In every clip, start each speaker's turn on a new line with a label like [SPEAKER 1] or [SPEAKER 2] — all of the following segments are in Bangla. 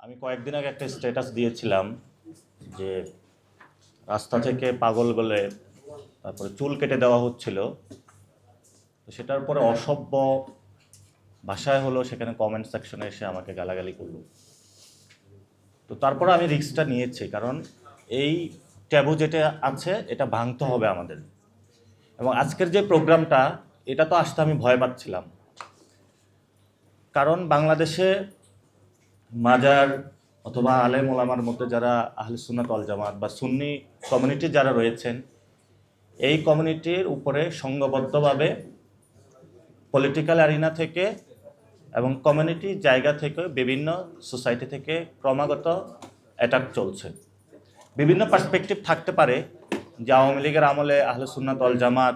[SPEAKER 1] আমি কয়েকদিন আগে একটা স্ট্যাটাস দিয়েছিলাম যে রাস্তা থেকে পাগল বলে তারপরে চুল কেটে দেওয়া হচ্ছিল। তো সেটার পরে অসভ্য ভাষায় হলো সেখানে কমেন্ট সেকশনে এসে আমাকে গালাগালি করলো। তো তারপরে আমি রিস্কটা নিয়েছি, কারণ এই ট্যাবু যেটা আছে এটা ভাঙতে হবে আমাদের। এবং আজকের যে প্রোগ্রামটা, এটা তো আসতে আমি ভয় পাচ্ছিলাম, কারণ বাংলাদেশে মাজার অথবা আলেম ওলামার মধ্যে যারা আহলে সুন্নাত ওয়াল জামাত বা সুন্নি কমিউনিটি যারা রয়েছেন, এই কমিউনিটির উপরে সংঘবদ্ধভাবে পলিটিক্যাল অ্যারিনা থেকে এবং কমিউনিটি জায়গা থেকে বিভিন্ন সোসাইটি থেকে ক্রমাগত অ্যাটাক চলছে। বিভিন্ন পার্সপেক্টিভ থাকতে পারে যে আওয়ামী লীগের আমলে আহলে সুন্নাত ওয়াল জামাত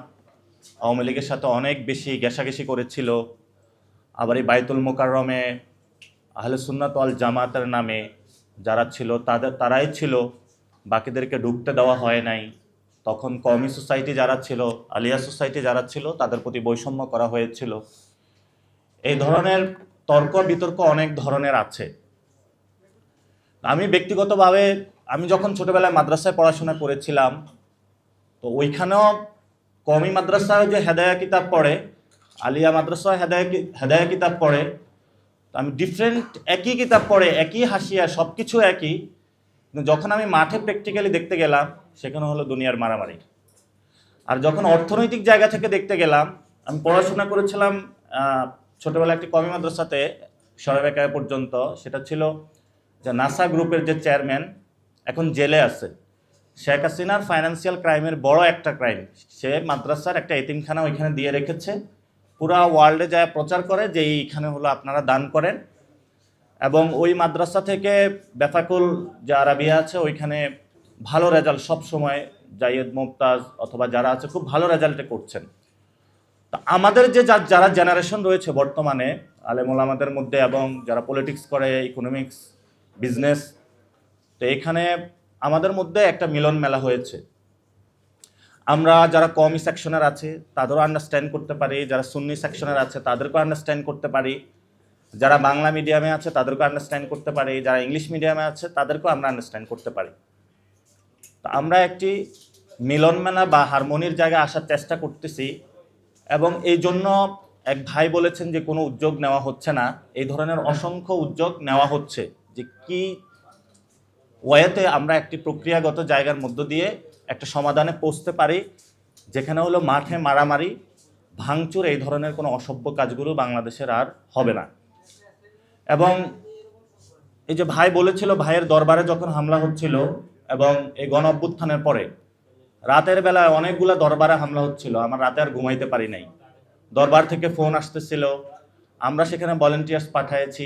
[SPEAKER 1] আওয়ামী লীগের সাথে অনেক বেশি ঘেঁষাঘেঁষি করেছিল, আবার এই বাইতুল মোকাররমে আহলে সুন্নাত ওয়াল জামাতের নামে যারা ছিল তারাই ছিল, বাকিদেরকে ঢুকতে দেওয়া হয় নাই। তখন কওমি সোসাইটি যারা ছিল, আলিয়া সোসাইটি যারা ছিল, তাদের প্রতি বৈষম্য করা হয়েছিল। এই ধরনের তর্ক বিতর্ক অনেক ধরনের আছে। আমি ব্যক্তিগতভাবে আমি যখন ছোটবেলায় মাদ্রাসায় পড়াশোনা করেছিলাম, তো ওইখানেও কওমি মাদ্রাসায় যে হেদায়া কিতাব পড়ে, আলিয়া মাদ্রাসায় হেদায়া কিতাব পড়ে, আমি ডিফারেন্ট একই কিতাব পড়ে, একই হাসিয়া, সব কিছু একই, কিন্তু যখন আমি মাঠে প্র্যাকটিক্যালি দেখতে গেলাম সেখানে হলো দুনিয়ার মারামারি। আর যখন অর্থনৈতিক জায়গা থেকে দেখতে গেলাম, আমি পড়াশোনা করেছিলাম ছোটোবেলা একটি কওমি মাদ্রাসাতে সরাবেকায় পর্যন্ত, সেটা ছিল যে নাসা গ্রুপের যে চেয়ারম্যান এখন জেলে আছে, শেখ হাসিনার ফাইন্যান্সিয়াল ক্রাইমের বড় একটা ক্রাইম, সে মাদ্রাসার একটা এতিমখানা ওইখানে দিয়ে রেখেছে, পুরা ওয়ার্ল্ডে যায় প্রচার করে যে এইখানে হলো আপনারা দান করেন। এবং ওই মাদ্রাসা থেকে বেফাকুল যে আরাবিয়া আছে ওইখানে ভালো রেজাল্ট সব সময় জাইয়েদ মুমতাজ অথবা যারা আছে খুব ভালো রেজাল্টে করছেন। তা আমাদের যে যারা জেনারেশন রয়েছে বর্তমানে আলেম ওলামাদের মধ্যে এবং যারা পলিটিক্স করে, ইকোনমিক্স, বিজনেস, তো এখানে আমাদের মধ্যে একটা মিলন মেলা হয়েছে। আমরা যারা কওমি সেকশনের আছে তাদেরও আন্ডারস্ট্যান্ড করতে পারি, যারা সুন্নি সেকশনের আছে তাদেরকেও আন্ডারস্ট্যান্ড করতে পারি, যারা বাংলা মিডিয়ামে আছে তাদেরকেও আন্ডারস্ট্যান্ড করতে পারি, যারা ইংলিশ মিডিয়ামে আছে তাদেরকেও আমরা আন্ডারস্ট্যান্ড করতে পারি। তো আমরা একটি মিলন মেলা বা হারমোনির জায়গায় আসার চেষ্টা করতেছি। এবং এই জন্য এক ভাই বলেছেন যে কোনো উদ্যোগ নেওয়া হচ্ছে না, এই ধরনের অসংখ্য উদ্যোগ নেওয়া হচ্ছে যে কি ওয়েতে আমরা একটি প্রক্রিয়াগত জায়গার মধ্য দিয়ে একটা সমাধানে পৌঁছতে পারি, যেখানে হলো মাঠে মারামারি, ভাঙচুর, এই ধরনের কোনো অসভ্য কাজগুলো বাংলাদেশের আর হবে না। এবং এই যে ভাই বলেছিল ভাইয়ের দরবারে যখন হামলা হচ্ছিল এবং এই গণ অভ্যুত্থানের পরে রাতের বেলায় অনেকগুলো দরবারে হামলা হচ্ছিল, আমার রাতে আর ঘুমাইতে পারি নাই। দরবার থেকে ফোন আসতেছিল, আমরা সেখানে ভলেন্টিয়ার্স পাঠিয়েছি,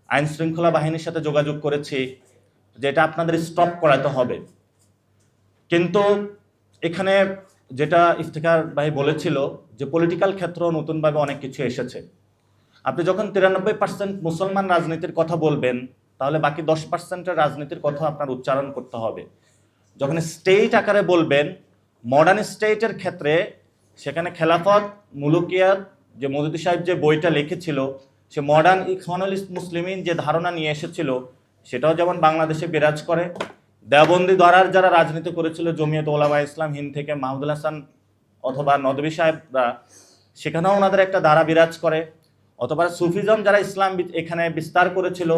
[SPEAKER 1] আইন শৃঙ্খলা বাহিনীর সাথে যোগাযোগ করেছি যেটা আপনাদের স্টপ করাতে হবে। কিন্তু এখানে যেটা ইফতেখার ভাই বলেছিল যে পলিটিক্যাল ক্ষেত্র নতুনভাবে অনেক কিছু এসেছে। আপনি যখন 93% মুসলমান রাজনীতির কথা বলবেন, তাহলে বাকি 10%-এর রাজনীতির কথা আপনার উচ্চারণ করতে হবে। যখন স্টেট আকারে বলবেন, মডার্ন স্টেটের ক্ষেত্রে সেখানে খেলাফত, মুলুকিয়াত, যে মওদুদি সাহেব যে বইটা লিখেছিল, সে মডার্ন ইখওয়ানুল মুসলিমিন যে ধারণা নিয়ে এসেছিল সেটাও যেমন বাংলাদেশে বিরাজ করে। দেওবন্দি দ্বারার যারা রাজনীতি করেছিল, জমিয়ত ওলামা ইসলাম হিন্দ থেকে মাহমুদুল হাসান অথবা নদভী সাহেবরা, সেখানেও ওনাদের একটা ধারা বিরাজ করে। অথবা সুফিজম যারা ইসলাম এখানে বিস্তার করেছিল,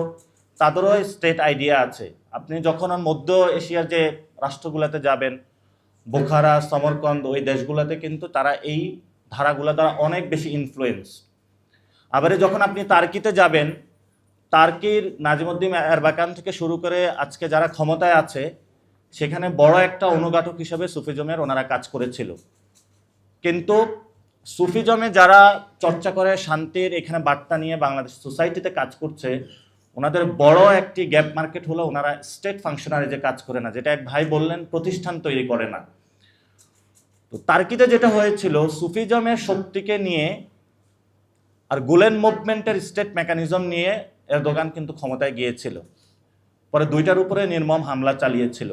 [SPEAKER 1] তাদেরও স্টেট আইডিয়া আছে। আপনি যখন মধ্য এশিয়ার যে রাষ্ট্রগুলোতে যাবেন, বোখারা, সমরকন্দ, ওই দেশগুলোতে কিন্তু তারা এই ধারাগুলো দ্বারা অনেক বেশি ইনফ্লুয়েন্স। আবার যখন আপনি তার্কিতে যাবেন, তার্কির নাজিমুদ্দিন এরবাকান থেকে শুরু করে আজকে যারা ক্ষমতায় আছে, সেখানে বড় একটা অনুঘাটক হিসেবে সুফিজমের ওনারা কাজ করেছিল। কিন্তু সুফিজমে যারা চর্চা করে শান্তির এখানে বার্তা নিয়ে বাংলাদেশ সোসাইটিতে কাজ করছে, ওনাদের বড় একটি গ্যাপ মার্কেট হলো ওনারা স্টেট ফাংশনারি যে কাজ করে না, যেটা এক ভাই বললেন প্রতিষ্ঠান তৈরি করে না। তো তার্কিতে যেটা হয়েছিল, সুফিজমের শক্তিকে নিয়ে আর গুলেন মুভমেন্টের স্টেট মেকানিজম নিয়ে এরদোগান কিন্তু ক্ষমতায় গিয়েছিল, পরে দুইটার উপরে নির্মম হামলা চালিয়েছিল।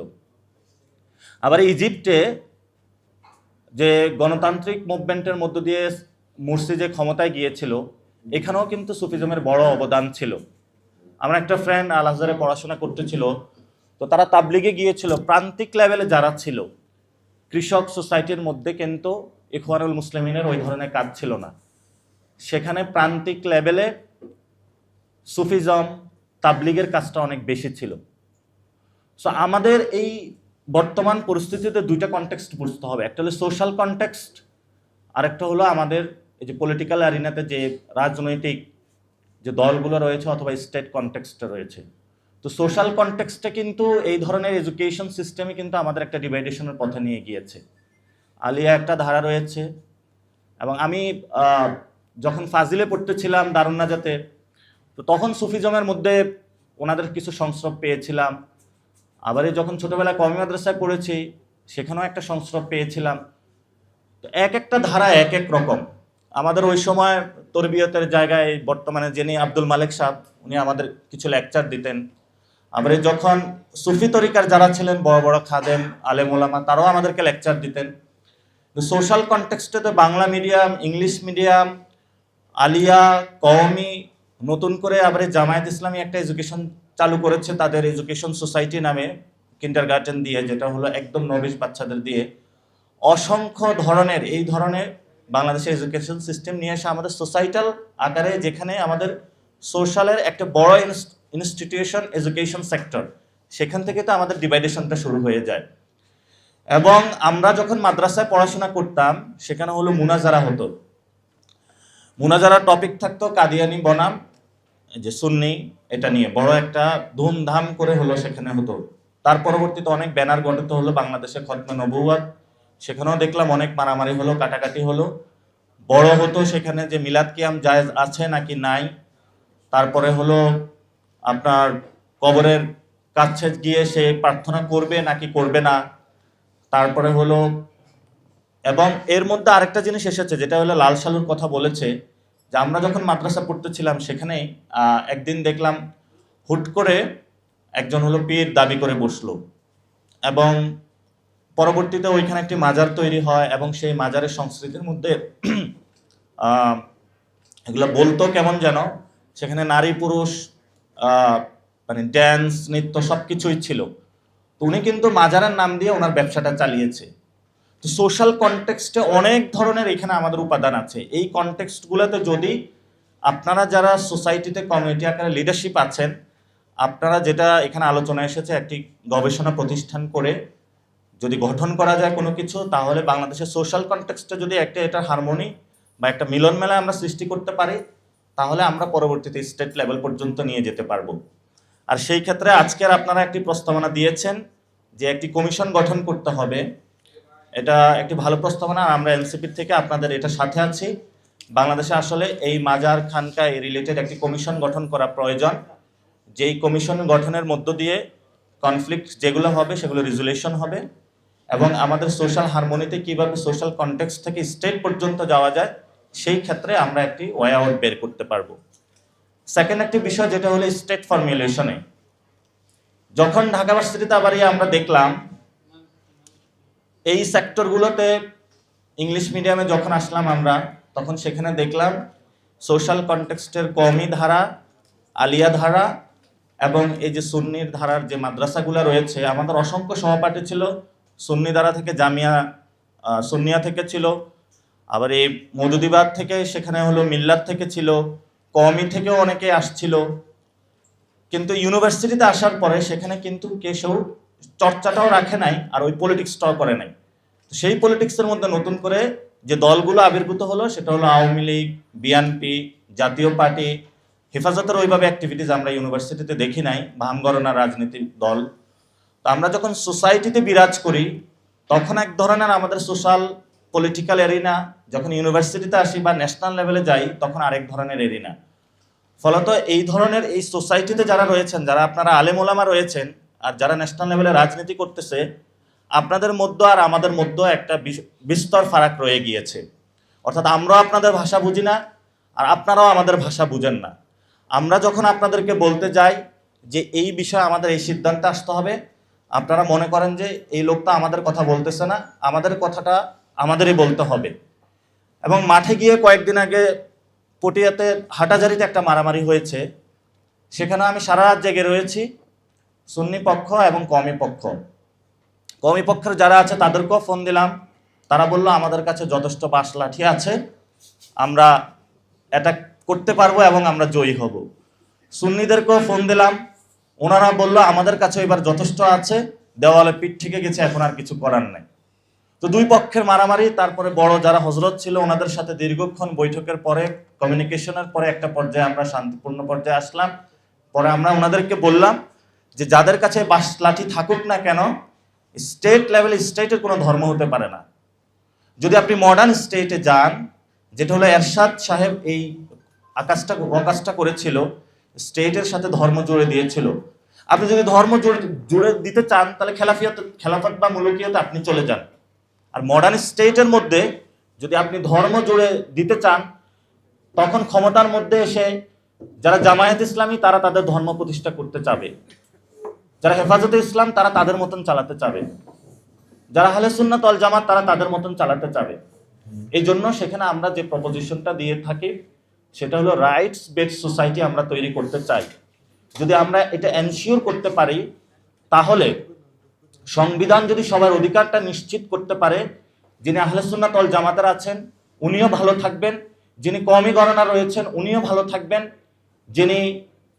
[SPEAKER 1] আবার ইজিপ্টে যে গণতান্ত্রিক মুভমেন্টের মধ্য দিয়ে মুরসি যে ক্ষমতায় গিয়েছিল, এখানেও কিন্তু সুফিজমের বড় অবদান ছিল। আমার একটা ফ্রেন্ড আল আজহারে পড়াশোনা করতেছিল, তো তারা তাবলিগে গিয়েছিল। প্রান্তিক লেভেলে যারা ছিল, কৃষক সোসাইটির মধ্যে কিন্তু ইখওয়ানুল মুসলিমিনের ওই ধরনের কাজ ছিল না। সেখানে প্রান্তিক লেভেলে সুফিজম, তাবলিগের কাজটা অনেক বেশি ছিল। সো আমাদের এই বর্তমান পরিস্থিতিতে দুইটা কনটেক্সট বুঝতে হবে, একটা হলো সোশ্যাল কনটেক্সট, আর একটা হলো আমাদের এই যে পলিটিক্যাল অ্যারিনাতে যে রাজনৈতিক যে দলগুলো রয়েছে অথবা স্টেট কনটেক্সটে রয়েছে। তো সোশ্যাল কনটেক্সটে কিন্তু এই ধরনের এডুকেশন সিস্টেমে কিন্তু আমাদের একটা ডিভাইডেশনের পথে নিয়ে গিয়েছে। আলিয়া একটা ধারা রয়েছে, এবং আমি যখন ফাজিলে পড়তেছিলাম দারুন নাজাতে, তো তখন সুফিজমের মধ্যে ওনাদের কিছু সংস্রব পেয়েছিলাম। আবার যখন ছোটবেলায় কওমি মাদ্রাসায় পড়েছি, সেখানেও একটা সংস্রব পেয়েছিলাম। তো এক একটা ধারা এক এক রকম। আমাদের ওই সময় তরবিয়তের জায়গায় বর্তমানে যিনি আব্দুল মালিক সাহেব, উনি আমাদের কিছু লেকচার দিতেন। আবার যখন সুফি তরিকার যারা ছিলেন বড় বড় খাদেম আলেম ওলামা, তারাও আমাদেরকে লেকচার দিতেন। সোশ্যাল কনটেক্সটে তো বাংলা মিডিয়াম, ইংলিশ মিডিয়াম, আলিয়া, কওমি, নতুন করে আবার জামায়াত ইসলামী একটা এডুকেশন চালু করেছে তাদের এডুকেশন সোসাইটি নামে, কিন্ডারগার্টেন দিয়ে, যেটা হলো একদম নবিশ বাচ্চাদের দিয়ে। অসংখ্য ধরনের এই ধরনের বাংলাদেশের এডুকেশন সিস্টেম নিয়ে এসে আমাদের সোসাইটাল আকারে, যেখানে আমাদের সোশ্যালের একটা বড় ইনস্টিটিউশন এডুকেশন সেক্টর, সেখান থেকে তো আমাদের ডিভাইডেশনটা শুরু হয়ে যায়। এবং আমরা যখন মাদ্রাসায় পড়াশোনা করতাম, সেখানে হলো মুনাজারা হতো। মুনাজারার টপিক থাকতো কাদিয়ানি বনাম যে সুন্নি, এটা নিয়ে বড় একটা ধুমধাম করে হলো সেখানে হতো। তার পরবর্তীতে অনেক ব্যানার গঠিত হলো বাংলাদেশে খতমে নবুয়াত, সেখানেও দেখলাম অনেক মারামারি হলো, কাটাকাটি হলো। বড় হতো সেখানে যে মিলাদ কিয়াম জায়েজ আছে নাকি নাই, তারপরে হলো আপনার কবরের কাছে গিয়ে সে প্রার্থনা করবে নাকি করবে না, তারপরে হলো। এবং এর মধ্যে আরেকটা জিনিস এসেছে, যেটা হলো লাল সালুর কথা বলেছে, যে আমরা যখন মাদ্রাসা পড়তেছিলাম সেখানে একদিন দেখলাম হুট করে একজন হলো পীর দাবি করে বসলো, এবং পরবর্তীতে ওইখানে একটি মাজার তৈরি হয়, এবং সেই মাজারের সংস্কৃতির মধ্যে এগুলো বলতো কেমন যেন, সেখানে নারী পুরুষ মানে ড্যান্স নৃত্য সব কিছুই ছিল। তো উনি কিন্তু মাজারের নাম দিয়ে ওনার ব্যবসাটা চালিয়েছে। তো সোশ্যাল কনটেক্সটে অনেক ধরনের এখানে আমাদের উপাদান আছে। এই কনটেক্সটগুলোতে যদি আপনারা যারা সোসাইটিতে কমিউনিটি আকারে লিডারশিপ আছেন, আপনারা যেটা এখানে আলোচনা এসেছে, একটি গবেষণা প্রতিষ্ঠান করে যদি গঠন করা যায় কোনো কিছু, তাহলে বাংলাদেশের সোশ্যাল কনটেক্সটে যদি এটার হারমোনি বা একটা মিলন মেলা আমরা সৃষ্টি করতে পারি, তাহলে আমরা পরবর্তীতে স্টেট লেভেল পর্যন্ত নিয়ে যেতে পারবো। আর সেই ক্ষেত্রে আজকের আপনারা একটি প্রস্তাবনা দিয়েছেন যে একটি কমিশন গঠন করতে হবে। এটা একটি ভালো প্রস্তাবনা। আমরা এনসিপির থেকে আপনাদের এটা সাথে আছি। বাংলাদেশে আসলে এই মাজার খানকা এই রিলেটেড একটি কমিশন গঠন করা প্রয়োজন, যেই কমিশন গঠনের মধ্য দিয়ে কনফ্লিক্ট যেগুলো হবে সেগুলো রিজলিউশন হবে, এবং আমাদের সোশ্যাল হারমোনিতে কীভাবে সোশ্যাল কনটেক্সট থেকে স্টেট পর্যন্ত যাওয়া যায়, সেই ক্ষেত্রে আমরা একটি ওয়ে আউট বের করতে পারবো। সেকেন্ড একটি বিষয় যেটা হলো স্টেট ফর্মুলেশনে। যখন ঢাকা ভার্সিটিতে আবার আমরা দেখলাম এই সেক্টরগুলোতে, ইংলিশ মিডিয়ামে যখন আসলাম আমরা, তখন সেখানে দেখলাম সোশ্যাল কনটেক্সটের কওমি ধারা, আলিয়া ধারা, এবং এই যে সুন্নির ধারার যে মাদ্রাসাগুলো রয়েছে, আমাদের অসংখ্য সহপাঠী ছিল সুন্নি ধারা থেকে, জামিয়া সুন্নিয়া থেকে ছিল, আবার এই মওদুদিবাদ থেকে, সেখানে হলো মিল্লাত থেকে ছিল, কওমি থেকেও অনেকে আসছিল। কিন্তু ইউনিভার্সিটিতে আসার পরে সেখানে কিন্তু কেউ চর্চাটাও রাখে নাই, আর ওই পলিটিক্সটাও করে নাই। সেই পলিটিক্সের মধ্যে নতুন করে যে দলগুলো আবির্ভূত হলো, সেটা হলো আওয়ামী লীগ, বিএনপি, জাতীয় পার্টি। হেফাজতের ওইভাবে অ্যাক্টিভিটিস আমরা ইউনিভার্সিটিতে দেখি নাই, ভাঙগড়না রাজনীতির দল। তো আমরা যখন সোসাইটিতে বিরাজ করি, তখন এক ধরনের আমাদের সোশ্যাল পলিটিক্যাল এরিনা, যখন ইউনিভার্সিটিতে আসি বা ন্যাশনাল লেভেলে যাই, তখন আরেক ধরনের এরিনা। ফলত এই ধরনের এই সোসাইটিতে যারা রয়েছেন, যারা আপনারা আলেম ওলামা রয়েছেন, আর যারা ন্যাশনাল লেভেলে রাজনীতি করতেছে, আপনাদের মধ্যে আর আমাদের মধ্যে একটা বিস্তর ফারাক রয়ে গিয়েছে। অর্থাৎ আমরাও আপনাদের ভাষা বুঝি না, আর আপনারাও আমাদের ভাষা বুঝেন না। আমরা যখন আপনাদেরকে বলতে যাই যে এই বিষয়ে আমাদের এই সিদ্ধান্তে আসতে হবে, আপনারা মনে করেন যে এই লোকটা আমাদের কথা বলতেছে না, আমাদের কথাটা আমাদেরই বলতে হবে। এবং মাঠে গিয়ে কয়েকদিন আগে পটিয়াতে হাটাজারিতে একটা মারামারি হয়েছে। সেখানে আমি সারা রাত জেগে রয়েছি, সুন্নি পক্ষ এবং কওমি পক্ষ। কওমি পক্ষের যারা আছে তাদেরকেও ফোন দিলাম, তারা বলল আমাদের কাছে যথেষ্ট বাঁশ লাঠি আছে, আমরা অ্যাটাক করতে পারবো এবং আমরা জয়ী হব। সুন্নিদেরকেও ফোন দিলাম, ওনারা বলল আমাদের কাছে এবার যথেষ্ট আছে, দেওয়ালে পিঠ থেকে গেছে, এখন আর কিছু করার নাই। তো দুই পক্ষের মারামারি। তারপরে বড় যারা হজরত ছিল ওনাদের সাথে দীর্ঘক্ষণ বৈঠকের পরে, কমিউনিকেশনের পরে একটা পর্যায়ে আমরা শান্তিপূর্ণ পর্যায়ে আসলাম। পরে আমরা ওনাদেরকে বললাম যে যাদের কাছে বাঁশ লাঠি থাকুক না কেন, স্টেট লেভেলে স্টেটের কোনো ধর্ম হতে পারে না। যদি আপনি মডার্ন স্টেটে যান, যেটা হলো এরশাদ সাহেব এই অকাজটা করেছিল, স্টেটের সাথে ধর্ম জুড়ে দিয়েছিল। আপনি যদি ধর্ম জুড়ে দিতে চান তাহলে খেলাফত বা মুলুকিয়তে আপনি চলে যান। আর মডার্ন স্টেটের মধ্যে যদি আপনি ধর্ম জুড়ে দিতে চান, তখন ক্ষমতার মধ্যে এসে যারা জামায়াত ইসলামী তারা তাদের ধর্ম প্রতিষ্ঠা করতে চাবে, যারা হেফাজতে ইসলাম তারা তাদের মতন চালাতে চাবে, যারা আহলে সুন্নাত ওয়াল জামাত তারা তাদের মতন চালাতে চাবে। এই জন্য সেখানে আমরা যে প্রপোজিশনটা দিয়ে থাকি সেটা হলো রাইটস বেসড সোসাইটি আমরা তৈরি করতে চাই। যদি আমরা এটা এনশিওর করতে পারি, তাহলে সংবিধান যদি সবার অধিকারটা নিশ্চিত করতে পারে, যিনি আহলে সুন্নাত ওয়াল জামাতের আছেন উনিও ভালো থাকবেন, যিনি কওমি গণনা রয়েছেন উনিও ভালো থাকবেন, যিনি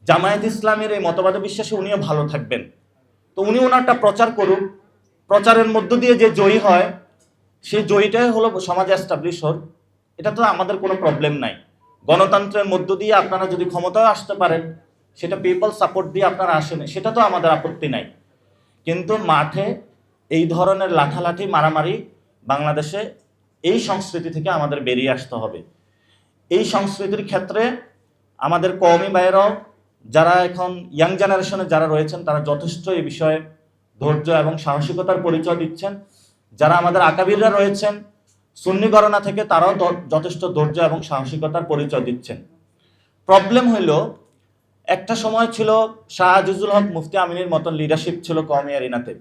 [SPEAKER 1] জামায়াত ইসলামের এই মতবাদে বিশ্বাসী উনিও ভালো থাকবেন। তো উনি ওনারটা প্রচার করুক, প্রচারের মধ্য দিয়ে যে জয়ী হয় সেই জয়ীটাই হলো সমাজে এস্টাবলিশ হোক, এটা তো আমাদের কোনো প্রবলেম নাই। গণতন্ত্রের মধ্য দিয়ে আপনারা যদি ক্ষমতায় আসতে পারেন, সেটা পিপল সাপোর্ট দিয়ে আপনারা আসেন, সেটা তো আমাদের আপত্তি নাই। কিন্তু মাঠে এই ধরনের লাঠালাঠি মারামারি বাংলাদেশে এই সংস্কৃতি থেকে আমাদের বেরিয়ে আসতে হবে। এই সংস্কৃতির ক্ষেত্রে আমাদের কওমি ভাইয়েরাও যারা এখন ইয়াং জেনারেশনে যারা রয়েছেন তারা যথেষ্ট এই বিষয়ে ধৈর্য এবং সাহসিকতার পরিচয় দিচ্ছেন। যারা আমাদের আকাবিররা রয়েছেন সুন্নি গণনা থেকে, তারাও যথেষ্ট ধৈর্য এবং সাহসিকতার পরিচয় দিচ্ছেন। প্রবলেম হইল, একটা সময় ছিল শাহ আজিজুল হক মুফতি আমিনের মতন লিডারশিপ ছিল কওমি এরিনাতে,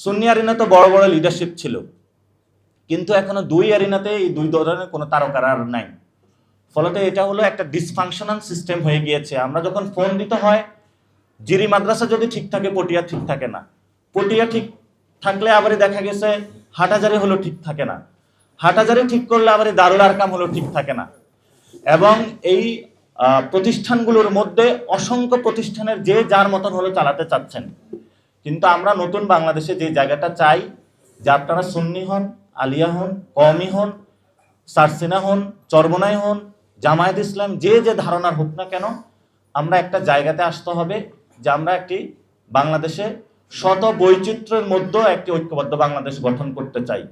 [SPEAKER 1] সুন্নি এরিনাতে বড় বড় লিডারশিপ ছিল, কিন্তু এখনো দুই এরিনাতে এই দুই ধরনের কোনো তারকার আর নাই। ফলত এটা হলো একটা ডিসফাংশনাল সিস্টেম হয়ে গিয়েছে। আমরা যখন ফোন দিতে হয়, জিরি মাদ্রাসা যদি ঠিক থাকে পটিয়া ঠিক থাকে না, পটিয়া ঠিক থাকলে আবার দেখা গেছে হাটহাজারি হলো ঠিক থাকে না, হাটহাজারি ঠিক করলে আবার দারুল আরকাম হলো ঠিক থাকে না। এবং এই প্রতিষ্ঠানগুলোর মধ্যে অসংখ্য প্রতিষ্ঠানের যে যার মতন হলো চালাতে চাচ্ছেন। কিন্তু আমরা নতুন বাংলাদেশে যে জায়গাটা চাই, যে আপনারা সুন্নি হন, আলিয়া হন, কওমি হন, সারসিনা হন, চরমনাই হন, জামায়াত ইসলাম, যে যে ধারণার হোক না কেন, আমরা একটা জায়গাতে আসতে হবে যে আমরা একটি বাংলাদেশে শত বৈচিত্র্যের মধ্যে একটি ঐক্যবদ্ধ বাংলাদেশ গঠন করতে চাই।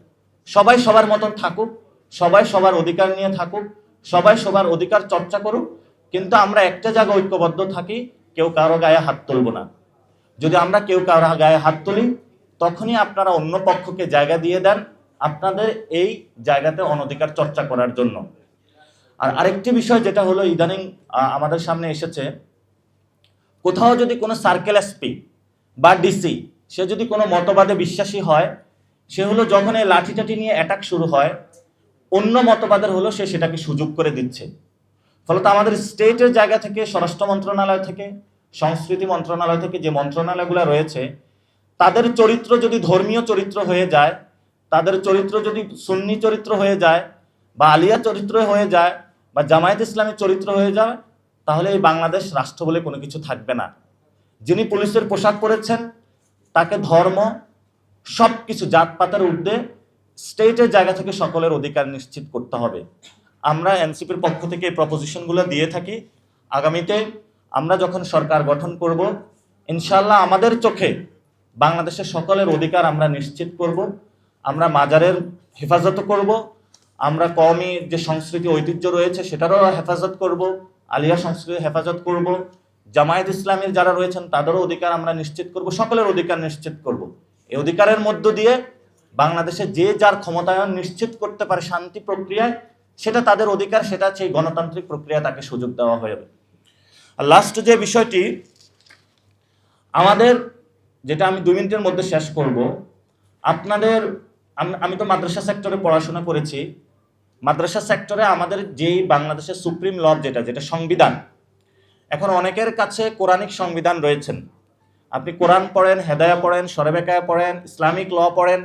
[SPEAKER 1] সবাই সবার মতন থাকুক, সবাই সবার অধিকার নিয়ে থাকুক, সবাই সবার অধিকার চর্চা করুক, কিন্তু আমরা একটা জায়গায় ঐক্যবদ্ধ থাকি, কেউ কারো গায়ে হাত তুলব না। যদি আমরা কেউ কারো গায়ে হাত তুলি, তখনই আপনারা অন্য পক্ষকে জায়গা দিয়ে দেন আপনাদের এই জায়গাতে অনধিকার চর্চা করার জন্য। আর আরেকটি বিষয় যেটা হলো ইদানিং আমাদের সামনে এসেছে, কোথাও যদি কোনো সার্কেল এসপি বা ডিসি সে যদি কোনো মতবাদে বিশ্বাসী হয়, সে হলো যখন এই লাঠিটাটি নিয়ে অ্যাটাক শুরু হয়, অন্য মতবাদের হলো সে সেটাকে সুযোগ করে দিচ্ছে। ফলত আমাদের স্টেটের জায়গা থেকে, স্বরাষ্ট্র মন্ত্রণালয় থেকে, সংস্কৃতি মন্ত্রণালয় থেকে যে মন্ত্রণালয়গুলো রয়েছে, তাদের চরিত্র যদি ধর্মীয় চরিত্র হয়ে যায়, তাদের চরিত্র যদি সুন্নি চরিত্র হয়ে যায়, বা আলিয়া চরিত্র হয়ে যায়, বা জামায়াত ইসলামের চরিত্র হয়ে যায়, তাহলে এই বাংলাদেশ রাষ্ট্র বলে কোনো কিছু থাকবে না। যিনি পুলিশের পোশাক পরেছেন তাকে ধর্ম সব কিছু জাতপাতের ঊর্ধ্বে স্টেটের জায়গা থেকে সকলের অধিকার নিশ্চিত করতে হবে। আমরা এনসিপির পক্ষ থেকে এই প্রপোজিশনগুলো দিয়ে থাকি। আগামীতে আমরা যখন সরকার গঠন করব, ইনশাআল্লাহ আমাদের চোখে বাংলাদেশের সকলের অধিকার আমরা নিশ্চিত করব। আমরা মাজারের হেফাজত করব, আমরা কওমি যে সংস্কৃতি ঐতিহ্য রয়েছে সেটারও হেফাজত করব, আলিয়া সংস্কৃতির হেফাজত করব, জামায়াত ইসলামের যারা রয়েছেন তাদেরও অধিকার আমরা নিশ্চিত করব, সকলের অধিকার নিশ্চিত করব। এই অধিকারের মধ্য দিয়ে বাংলাদেশে যে যার ক্ষমতায়ন নিশ্চিত করতে পারে শান্তি প্রক্রিয়ায়, সেটা তাদের অধিকার, সেটা সেই গণতান্ত্রিক প্রক্রিয়া তাকে সুযোগ দেওয়া হবে। আর লাস্ট যে বিষয়টি আমাদের, যেটা আমি 2 মিনিটের মধ্যে শেষ করব, আপনাদের আমি তো মাদ্রাসা সেক্টরে পড়াশোনা করেছি। মাদ্রাসা সেক্টরে আমাদের যেই বাংলাদেশের সুপ্রিম ল যেটা সংবিধান, এখন অনেকের কাছে কোরআনিক সংবিধান রয়েছেন, আপনি কোরআন পড়েন, হেদায়া পড়েন, সরেবেকায়া পড়েন, ইসলামিক ল পড়েন,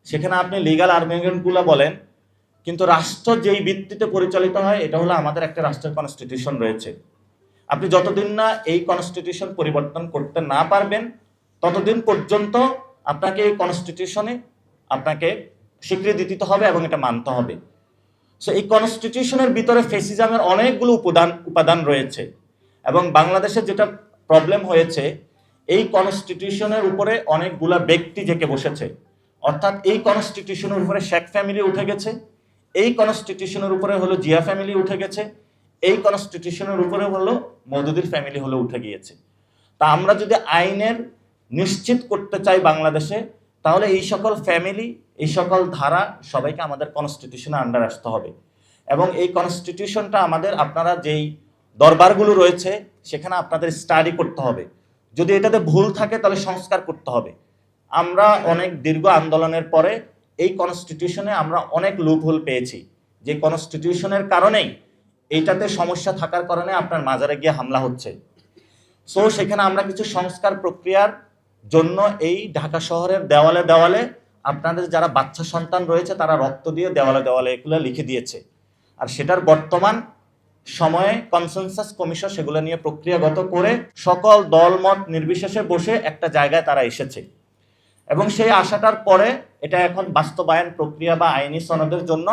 [SPEAKER 1] সেখানে আপনি লিগাল আর্গুমেন্টগুলো বলেন, কিন্তু রাষ্ট্র যেই ভিত্তিতে পরিচালিত হয় এটা হলো আমাদের একটা রাষ্ট্রের কনস্টিটিউশন রয়েছে। আপনি যতদিন না এই কনস্টিটিউশন পরিবর্তন করতে না পারবেন ততদিন পর্যন্ত আপনাকে এই কনস্টিটিউশনে আপনাকে স্বীকৃতি দিতে হবে এবং এটা মানতে হবে। সো এই কনস্টিটিউশনের ভিতরে ফেসিজমের অনেকগুলো উপাদান রয়েছে এবং বাংলাদেশে যেটা প্রবলেম হয়েছে, এই কনস্টিটিউশনের উপরে অনেকগুলা ব্যক্তি জেকে বসেছে। অর্থাৎ এই কনস্টিটিউশনের উপরে শেখ ফ্যামিলি উঠে গেছে, এই কনস্টিটিউশনের উপরে হলো জিয়া ফ্যামিলি উঠে গেছে, এই কনস্টিটিউশনের উপরে হলো মওদুদির ফ্যামিলি হলো উঠে গিয়েছে। তা আমরা যদি আইনের নিশ্চিত করতে চাই বাংলাদেশে, তাহলে এই সকল ফ্যামিলি, এই সকল ধারা সবাইকে আমাদের কনস্টিটিউশনে আন্ডার আসতে হবে এবং এই কনস্টিটিউশনটা আমাদের, আপনারা যেই দরবারগুলো রয়েছে সেখানে আপনাদের স্টাডি করতে হবে। যদি এটাতে ভুল থাকে তাহলে সংস্কার করতে হবে। আমরা অনেক দীর্ঘ আন্দোলনের পরে এই কনস্টিটিউশনে আমরা অনেক লুপহোল পেয়েছি, যে কনস্টিটিউশনের কারণেই এইটাতে সমস্যা থাকার কারণে আপনার মাজারে গিয়ে হামলা হচ্ছে। সো সেখানে আমরা কিছু সংস্কার প্রক্রিয়ার জন্য এই ঢাকা শহরের দেওয়ালে দেওয়ালে আপনাদের যারা বাচ্চা সন্তান রয়েছে তারা রক্ত দিয়ে দেওয়ালে দেওয়ালে এগুলো লিখে দিয়েছে, আর সেটার বর্তমান সময়ে কনসেনসাস কমিশন সেগুলো নিয়ে প্রক্রিয়াগত করে সকল দলমত নির্বিশেষে বসে একটা জায়গায় তারা এসেছে এবং সেই আশাটার পরে এটা এখন বাস্তবায়ন প্রক্রিয়া বা আইনি সনদের জন্য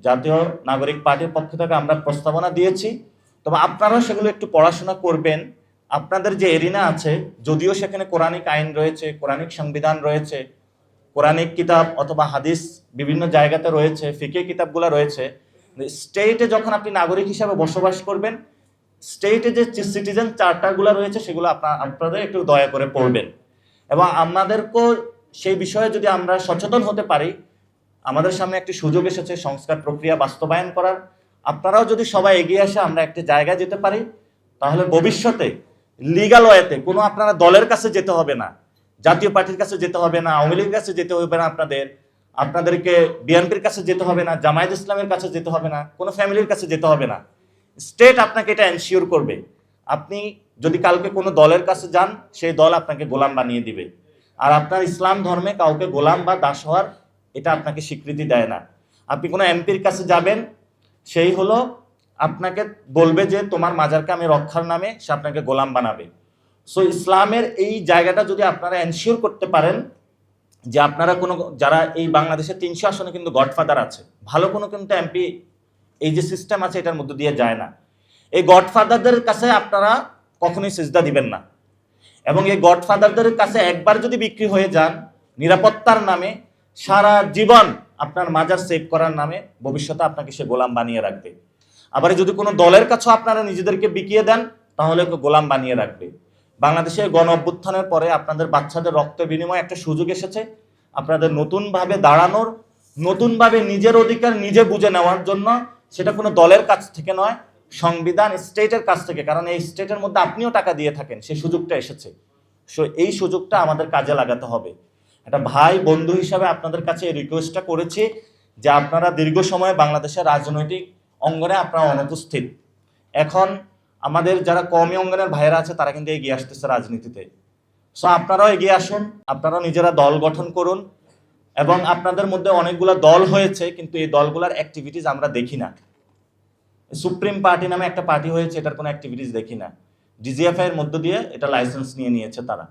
[SPEAKER 1] জাতীয় নাগরিক পার্টির পক্ষ থেকে আমরা প্রস্তাবনা দিয়েছি। তবে আপনারাও সেগুলো একটু পড়াশোনা করবেন। আপনাদের যে এরিনা আছে, যদিও সেখানে কোরআনিক আইন রয়েছে, কোরআনিক সংবিধান রয়েছে, কোরআনিক কিতাব অথবা হাদিস বিভিন্ন জায়গাতে রয়েছে, ফিকে কিতাবগুলো রয়েছে, স্টেটে যখন আপনি নাগরিক হিসাবে বসবাস করবেন, স্টেটে যে সিটিজেন চার্টারগুলো রয়েছে সেগুলো আপনাদের একটু দয়া করে পড়বেন এবং আমাদেরকেও সেই বিষয়ে যদি আমরা সচেতন হতে পারি, আমাদের সামনে একটি সুযোগ এসেছে সংস্কার প্রক্রিয়া বাস্তবায়ন করার। আপনারাও যদি সবাই এগিয়ে আসে আমরা একটি জায়গায় যেতে পারি, তাহলে ভবিষ্যতে লিগ্যাল ওয়েতে কোনো আপনারা দলের কাছে যেতে হবে না, জাতীয় পার্টির কাছে যেতে হবে না, আওয়ামী লীগের কাছে যেতে হবে না, আপনাদেরকে বিএনপির কাছে যেতে হবে না, জামায়াত ইসলামের কাছে যেতে হবে না, কোনো ফ্যামিলির কাছে যেতে হবে না। স্টেট আপনাকে এটা এনশিওর করবে। আপনি যদি কালকে কোনো দলের কাছে যান, সেই দল আপনাকে গোলাম বানিয়ে দিবে, আর আপনার ইসলাম ধর্মে কাউকে গোলাম বা দাস হওয়ার এটা আপনাকে স্বীকৃতি দেয় না। আপনি কোনো এমপির কাছে যাবেন, সেই হলো আপনাকে বলবে যে তোমার মাজারকে আমি রক্ষার নামে সে আপনাকে গোলাম বানাবে। সো ইসলামের এই জায়গাটা যদি আপনারা এনশিওর করতে পারেন যে আপনারা কোনো, যারা এই বাংলাদেশের 300 আসনে কিন্তু গডফাদার আছে, ভালো কোনো কিন্তু এমপি এই যে সিস্টেম আছে এটার মধ্যে দিয়ে যায় না। এই গডফাদারদের কাছে আপনারা কখনোই সিজদা দিবেন না এবং এই গডফাদারদের কাছে একবার যদি বিক্রি হয়ে যান নিরাপত্তার নামে, সারা জীবন আপনার মাজার সেভ করার নামে ভবিষ্যতে আপনাকে সে গোলাম বানিয়ে রাখবে। আবার যদি কোনো দলের কাছেও আপনারা নিজেদেরকে বিকিয়ে দেন তাহলে গোলাম বানিয়ে রাখবে। বাংলাদেশে গণ অভ্যুত্থানের পরে আপনাদের বাচ্চাদের রক্তের বিনিময়ে একটা সুযোগ এসেছে আপনাদের নতুনভাবে দাঁড়ানোর, নতুনভাবে নিজের অধিকার নিজে বুঝে নেওয়ার জন্য। সেটা কোনো দলের কাছ থেকে নয়, সংবিধান স্টেটের কাছ থেকে, কারণ এই স্টেটের মধ্যে আপনিও টাকা দিয়ে থাকেন, সেই সুযোগটা এসেছে। সো এই সুযোগটা আমাদের কাজে লাগাতে হবে। একটা ভাই বন্ধু হিসাবে আপনাদের কাছে এই রিকোয়েস্টটা করেছি যে আপনারা দীর্ঘ সময় বাংলাদেশের রাজনৈতিক অঙ্গনে আপনারা অনুপস্থিত। এখন আমাদের যারা কওমি অঙ্গনের ভাইয়েরা আছে তারা কিন্তু এগিয়ে আসতেছে রাজনীতিতে। সো আপনারাও এগিয়ে আসুন, আপনারাও নিজেরা দল গঠন করুন এবং আপনাদের মধ্যে অনেকগুলো দল হয়েছে কিন্তু এই দলগুলোর অ্যাক্টিভিটিস আমরা দেখি না। সুপ্রিম পার্টি নামে একটা পার্টি হয়েছে, এটার কোনো অ্যাক্টিভিটিস দেখি না। ডিজিএফআই এর মধ্য দিয়ে এটা লাইসেন্স নিয়ে নিয়েছে তারা।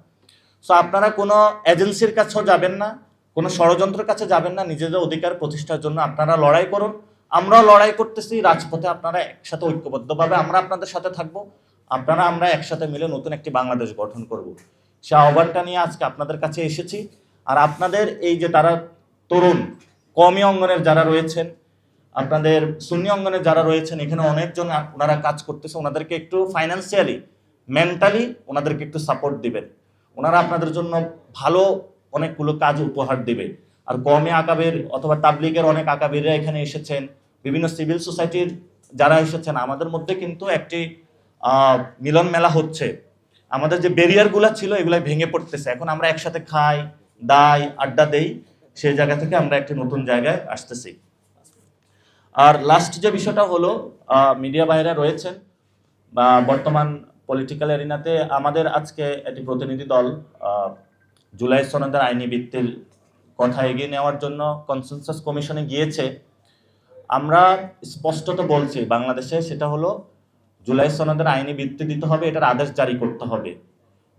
[SPEAKER 1] সো আপনারা কোনো এজেন্সির কাছেও যাবেন না, কোনো ষড়যন্ত্রের কাছে যাবেন না, নিজেদের অধিকার প্রতিষ্ঠার জন্য আপনারা লড়াই করুন। আমরাও লড়াই করতেছি রাজপথে, আপনারা একসাথে ঐক্যবদ্ধভাবে আমরা আপনাদের সাথে থাকবো। আমরা একসাথে মিলে নতুন একটি বাংলাদেশ গঠন করব। সে আহ্বানটা নিয়ে আজকে আপনাদের কাছে এসেছি। আর আপনাদের এই যে তারা তরুণ কওমি অঙ্গনের যারা রয়েছেন, আপনাদের সুন্নি অঙ্গনের যারা রয়েছেন, এখানে অনেকজন ওনারা কাজ করতেছে, ওনাদেরকে একটু ফাইন্যান্সিয়ালি মেন্টালি ওনাদেরকে একটু সাপোর্ট দিবেন। ওনারা আপনাদের জন্য ভালো অনেকগুলো কাজ উপহার দেবে। আর কওমি আকাবের অথবা তাবলিগের অনেক আকাবিররা এখানে এসেছেন, বিভিন্ন সিভিল সোসাইটির যারা এসেছেন, আমাদের মধ্যে কিন্তু একটি মিলন মেলা হচ্ছে। আমাদের যে ব্যারিয়ারগুলো ছিল এগুলো ভেঙে পড়তেছে। এখন আমরা একসাথে খাই, দাই, আড্ডা দেই, সেই জায়গা থেকে আমরা একটি নতুন জায়গায় আসতেছি। আর লাস্ট যে বিষয়টা হলো, মিডিয়া ভাইরা রয়েছেন বা বর্তমান পলিটিক্যাল এরিনাতে আমাদের আজকে একটি প্রতিনিধি দল জুলাই সনদের আইনি ভিত্তির কথা এগিয়ে নেওয়ার জন্য কনসেনসাস কমিশনে গিয়েছে। আমরা স্পষ্টত বলছি বাংলাদেশে, সেটা হলো জুলাই সনদের আইনি ভিত্তি দিতে হবে, এটার আদেশ জারি করতে হবে।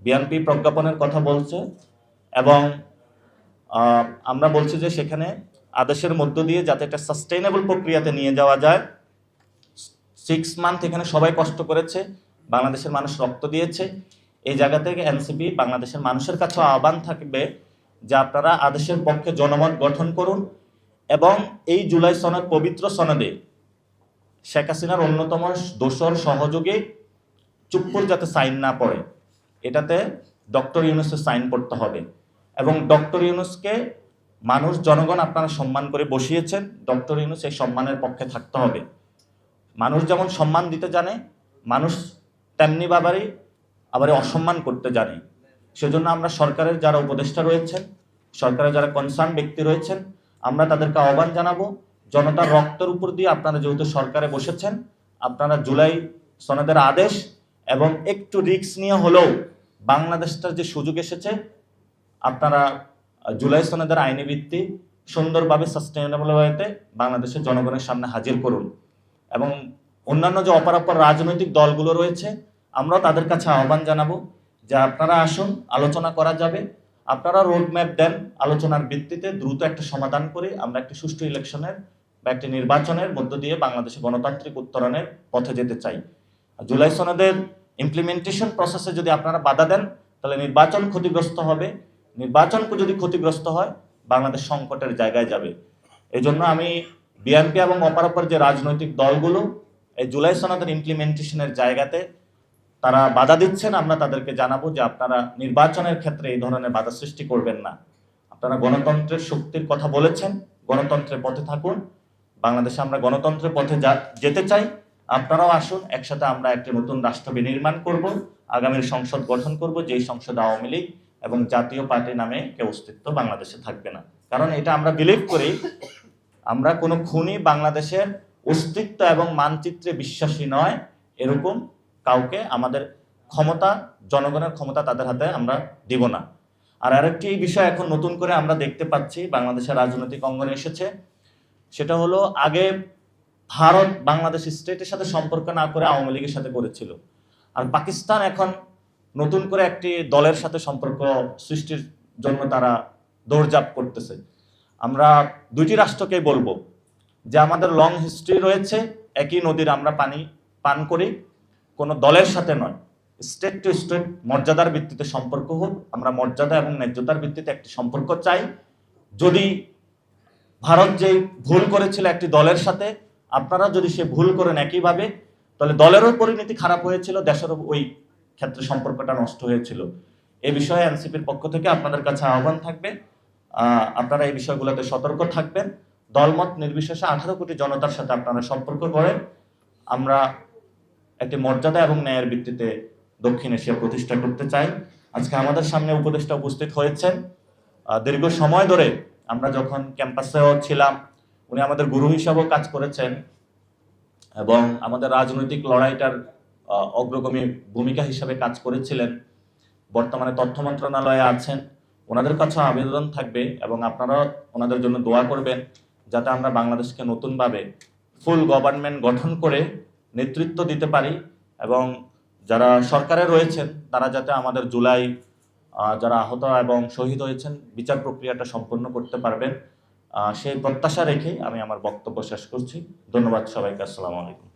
[SPEAKER 1] বিএনপি প্রজ্ঞাপনের কথা বলছে এবং আমরা বলছি যে সেখানে আদেশের মধ্য দিয়ে যাতে একটা সাস্টেইনেবল প্রক্রিয়াতে নিয়ে যাওয়া যায়। 6 মান্থ এখানে সবাই কষ্ট করেছে, বাংলাদেশের মানুষ রক্ত দিয়েছে। এই জায়গা থেকে এনসিপি বাংলাদেশের মানুষের কাছে আহ্বান থাকবে যে আপনারা আদেশের পক্ষে জনমত গঠন করুন এবং এই জুলাই সনদ, পবিত্র সনদে শেখ হাসিনার অন্যতম দোসর সহযোগী চুপ্পুর যাতে সাইন না পড়ে, এটাতে ডক্টর ইউনূসের সাইন পড়তে হবে। এবং ডক্টর ইউনূসকে মানুষ, জনগণ আপনারা সম্মান করে বসিয়েছেন, ডক্টর ইউনূস এই সম্মানের পক্ষে থাকতে হবে। মানুষ যেমন সম্মান দিতে জানে, মানুষ তেমনি আবার অসম্মান করতে জানে। সেজন্য আমরা সরকারের যারা উপদেষ্টা রয়েছেন, সরকারের যারা কনসার্ন ব্যক্তি রয়েছেন, আমরা তাদেরকে আহ্বান জানাবো, জনতার রক্তের উপর দিয়ে আপনারা যেহেতু সরকারে বসেছেন, আপনারা জুলাই সনদের আদেশ এবং একটু রিস্ক নিয়ে হলেও বাংলাদেশটার যে সুযোগ এসেছে, আপনারা জুলাই সনদের আইনি ভিত্তি সুন্দরভাবে সাস্টেইনেবল ওয়েতে বাংলাদেশের জনগণের সামনে হাজির করুন। এবং অন্যান্য যে অপরাপর রাজনৈতিক দলগুলো রয়েছে, আমরাও তাদের কাছে আহ্বান জানাবো যে আপনারা আসুন, আলোচনা করা যাবে। আপনারা রোডম্যাপ দেন, আলোচনার ভিত্তিতে দ্রুত একটা সমাধান করে আমরা একটি সুষ্ঠু ইলেকশনের বা একটি নির্বাচনের মধ্য দিয়ে বাংলাদেশে গণতান্ত্রিক উত্তরণের পথে যেতে চাই। জুলাই সনদের ইমপ্লিমেন্টেশন প্রসেসে যদি আপনারা বাধা দেন, তাহলে নির্বাচন ক্ষতিগ্রস্ত হবে। নির্বাচন যদি ক্ষতিগ্রস্ত হয়, বাংলাদেশ সংকটের জায়গায় যাবে। এই জন্য আমি বিএনপি এবং অপরাপর যে রাজনৈতিক দলগুলো এই জুলাই সনদের ইমপ্লিমেন্টেশনের জায়গাতে তারা বাধা দিচ্ছেন, আমরা তাদেরকে জানাবো যে আপনারা নির্বাচনের ক্ষেত্রে এই ধরনের বাধা সৃষ্টি করবেন না। আপনারা গণতন্ত্রের শক্তির কথা বলেছেন, গণতন্ত্রের পথে থাকুন। বাংলাদেশে আমরা গণতন্ত্রের পথে যেতে চাই। আপনারাও আসুন, একসাথে আমরা একটি নতুন রাষ্ট্র বিনির্মাণ করব, আগামীর সংসদ গঠন করব, যেই সংসদে আওয়ামী লীগ এবং জাতীয় পার্টি নামে কেউ অস্তিত্ব বাংলাদেশে থাকবে না। কারণ এটা আমরা বিলিভ করি, আমরা কোনো খুনি বাংলাদেশের অস্তিত্ব এবং মানচিত্রে বিশ্বাসী নয়, এরকম কাউকে আমাদের ক্ষমতা, জনগণের ক্ষমতা তাদের হাতে আমরা দিব না। আর আরেকটি বিষয় এখন নতুন করে আমরা দেখতে পাচ্ছি বাংলাদেশের রাজনৈতিক অঙ্গনে এসেছে, সেটা হলো আগে ভারত বাংলাদেশ স্টেটের সাথে সম্পর্ক না করে আওয়ামী লীগের সাথে করেছিল, আর পাকিস্তান এখন নতুন করে একটি দলের সাথে সম্পর্ক সৃষ্টির জন্য তারা দৌড়ঝাঁপ করতেছে। আমরা দুইটি রাষ্ট্রকেই বলবো যে আমাদের লং হিস্ট্রি রয়েছে, একই নদীর আমরা পানি পান করি, কোনো দলের সাথে নয়, স্টেট টু স্টেট মর্যাদার ভিত্তিতে সম্পর্ক হোক। আমরা মর্যাদা এবং ন্যায্যতার ভিত্তিতে একটি সম্পর্ক চাই। যদি ভারত যেই ভুল করেছিল একটি দলের সাথে, আপনারা যদি সে ভুল করেন একইভাবে, তাহলে দলেরও পরিণতি খারাপ হয়েছিল, দেশেরও ওই ক্ষেত্রে সম্পর্কটা নষ্ট হয়েছিল। এই বিষয়ে এনসিপির পক্ষ থেকে আপনাদের কাছে আহ্বান থাকবে, আপনারা এই বিষয়গুলোতে সতর্ক থাকবেন। দলমত নির্বিশেষে 18 কোটি জনতার সাথে আপনারা সম্পর্ক করেন। আমরা একটি মর্যাদা এবং ন্যায়ের ভিত্তিতে দক্ষিণ এশিয়া প্রতিষ্ঠা করতে চাই। আজকে আমাদের সামনে উপদেষ্টা উপস্থিত হয়েছেন। দীর্ঘ সময় ধরে আমরা যখন ক্যাম্পাসেও ছিলাম, উনি আমাদের গুরু হিসাবেও কাজ করেছেন এবং আমাদের রাজনৈতিক লড়াইটার অগ্রগামী ভূমিকা হিসাবে কাজ করেছিলেন। বর্তমানে তথ্য মন্ত্রণালয়ে আছেন। ওনাদের কাছে আবেদন থাকবে এবং আপনারা ওনাদের জন্য দোয়া করবেন যাতে আমরা বাংলাদেশকে নতুনভাবে ফুল গভর্নমেন্ট গঠন করে নেতৃত্ব দিতে পারি এবং যারা সরকারে রয়েছেন তারা যাতে আমাদের জুলাই যারা আহত এবং শহীদ হয়েছেন বিচার প্রক্রিয়াটা সম্পন্ন করতে পারবেন, সেই প্রত্যাশা রেখে আমি আমার বক্তব্য শেষ করছি। ধন্যবাদ সবাইকে। আসসালামু আলাইকুম।